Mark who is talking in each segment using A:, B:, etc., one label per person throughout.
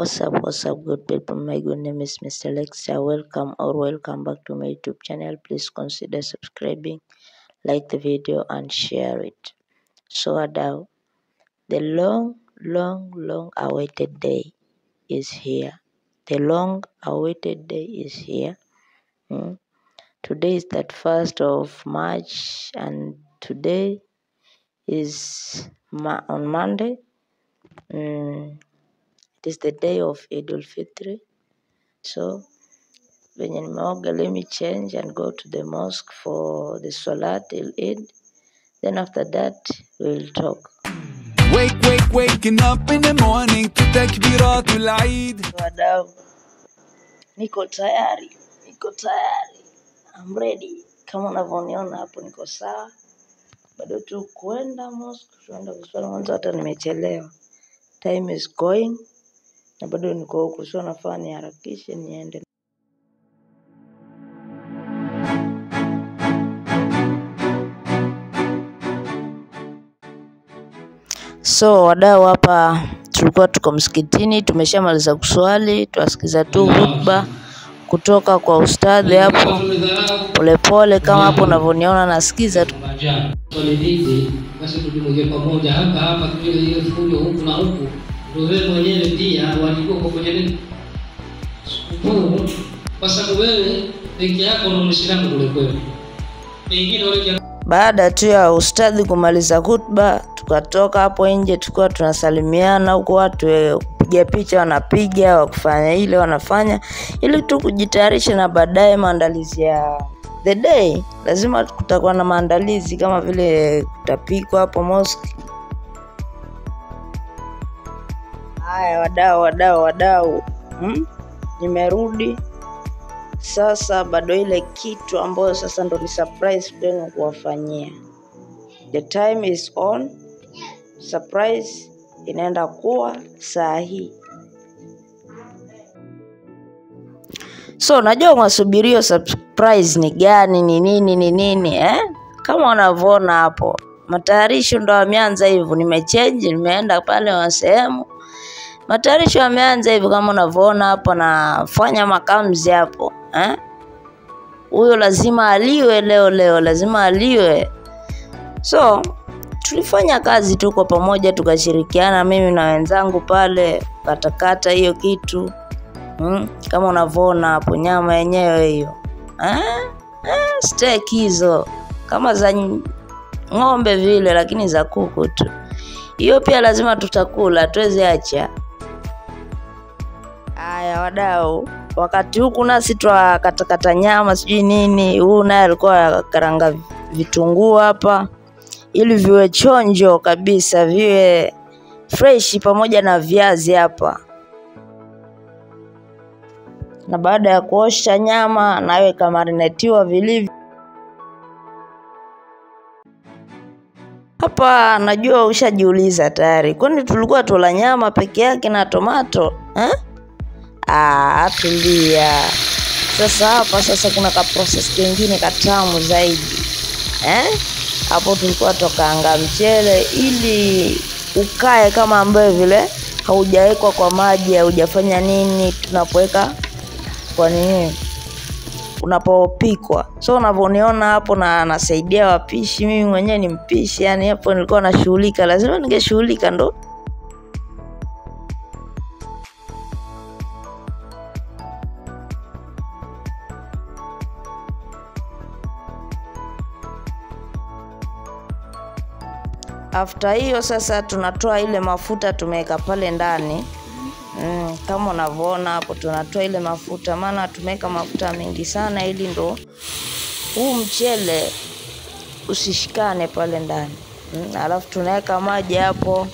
A: What's up, good people? My good name is Mr. Lexa. Welcome back to my YouTube channel. Please consider subscribing, like the video, and share it. So, Adao, the long awaited day is here. The long awaited day is here. Today is that 1st of March, and today is on Monday. It is the day of Eid al-Fitr. So, when nimeoga, let me change and go to the mosque for the Salat al-Eid. Then after that, we'll talk.
B: Waking up in the morning to takbiratul Eid.
A: Wadau, niko tayari. I'm ready. Kama unavyoniona hapo niko sawa. Bado tu kwenda mosque, tuenda kuswali mwanzo, hata nimechelewa. Time is going. Na bado niko huku, so nafaa niharakishe niende. So wadau, hapa tulikuwa tuko msikitini, tumeshamaliza kuswali, tuasikiza tu khutba kutoka kwa ustadhi hapo polepole, kama hapo unavyoniona nasikiza tu.
C: Swali hizi basi tukimoja pamoja hapa kile hiyo fujo huku na huku, ndio wewe mwenyewe pia walikuwa kwa kwenye nini? Kwa sababu wewe peke yako ndio Muislamu kule kweli. Pengine wale
A: baada tu ya ustadhi kumaliza khutba, tukatoka hapo nje, tulikuwa tunasalimiana huko, watu kupiga picha wanapiga, wakufanya ile wanafanya, ili tu kujitayarisha na baadaye maandalizi ya the day. Lazima kutakuwa na maandalizi kama vile kutapikwa hapo mosque. Haya wadau, nimerudi sasa. Bado ile kitu ambayo sasa ndo ni surprise kwenu kuwafanyia. The time is on. Surprise inaenda kuwa saa hii. So najua mwasubirio surprise ni gani, ni nini Kama unavyoona hapo, matayarisho ndo yameanza hivyo. Nimeenda pale wa sehemu, matayarisho yameanza hivyo kama unavyoona hapo, nafanya makamzi hapo huyo lazima aliwe leo lazima aliwe. So tulifanya kazi tu kwa pamoja, tukashirikiana mimi na wenzangu pale, katakata hiyo kitu kama unavyoona hapo, nyama yenyewe hiyo steak hizo kama za ng'ombe vile, lakini za kuku tu. Hiyo pia lazima tutakula, tuweze acha. Haya wadau, wakati huku nasi twakatakata nyama sijui nini, huyu naye alikuwa karanga vitunguu hapa ili viwe chonjo kabisa, viwe fresh, pamoja na viazi hapa. Na baada ya kuosha nyama nawe kamarinetiwa vilivyo. Hapa najua ushajiuliza tayari, kwani tulikuwa tula nyama peke yake na tomato tulia. Sasa hapa kuna ka process kingine katamu zaidi. Hapo tulikuwa tokaanga mchele ili ukae kama ambaye vile haujawekwa kwa maji, haujafanya nini tunapoweka kwa nini unapopikwa. So unavyoniona hapo na nasaidia wapishi, mimi mwenyewe ni mpishi, yani hapo nilikuwa nashughulika, lazima ningeshughulika ndo. After hiyo sasa tunatoa ile mafuta tumeweka pale ndani. Kama unavyoona hapo tunatoa ile mafuta, maana tumeweka mafuta mengi sana ili ndo huu mchele usishikane pale ndani. Alafu tunaweka maji hapo,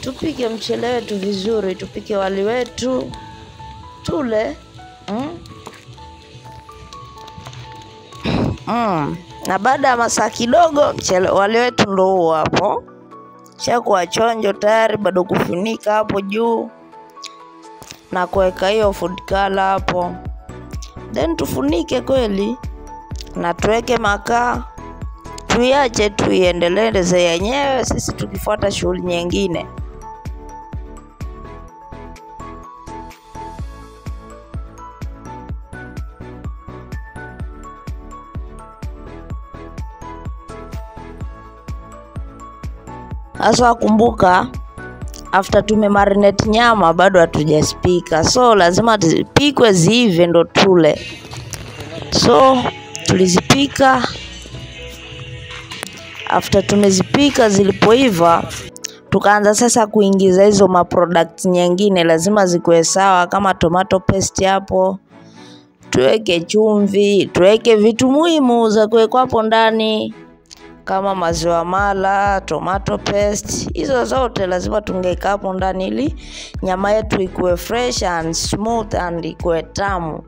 A: tupike mchele wetu vizuri, tupike wali wetu tule. Na baada ya masaa kidogo wali wetu ndo huo hapo, shakuwa chonjo tayari. Bado kufunika hapo juu na kuweka hiyo food color hapo, then tufunike kweli na tuweke makaa, tuiache tuiendeleze yenyewe, sisi tukifuata shughuli nyingine. Asa kumbuka after tumemarinate nyama bado hatujazipika. So lazima zipikwe ziive ndo tule. So tulizipika. After tumezipika zilipoiva, tukaanza sasa kuingiza hizo products nyingine lazima zikuwe sawa, kama tomato paste hapo. Tuweke chumvi, tuweke vitu muhimu za kuwekwa hapo ndani kama maziwa mala, tomato paste. Hizo zote lazima tungeweka hapo ndani ili nyama yetu ikuwe fresh and smooth and ikuwe tamu.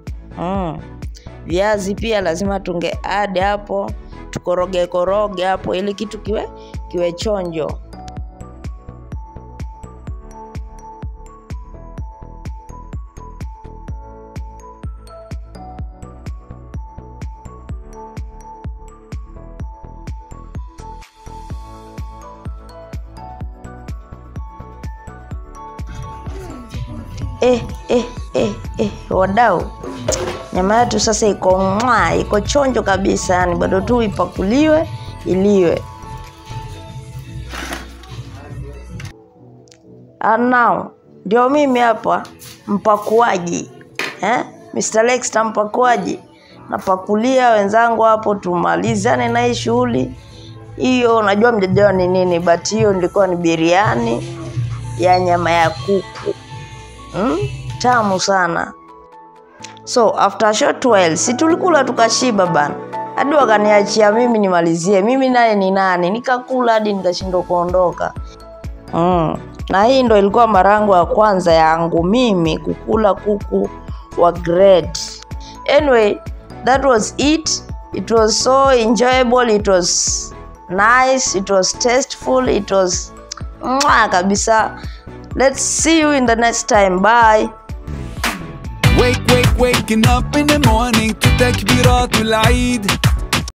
A: Viazi pia lazima tunge add hapo, tukoroge hapo ili kitu kiwe chonjo. Wadau, nyama yetu sasa iko chonjo kabisa, yani bado tu ipakuliwe iliwe. And now ndio mimi hapa mpakuaji, Mr. Lex mpakuaji, napakulia wenzangu hapo tumalizane na hii shughuli. Hiyo najua mjajua ni nini, but hiyo ndilikuwa ni biriani ya nyama ya kuku. Tamu sana. So after a short while, si tulikula tukashiba bana. Hadi wakaniachia mimi nimalizie. Mimi naye ni nani? Nikakula hadi nikashindwa kuondoka. Na hii ndo ilikuwa marango ya kwanza yangu mimi kukula kuku wa grade. Anyway, that was it. It was so enjoyable. It was nice. It was tasteful. It was kabisa. Let's see you in the next time. Bye.
B: Waking up in the morning to takbirat al-Eid.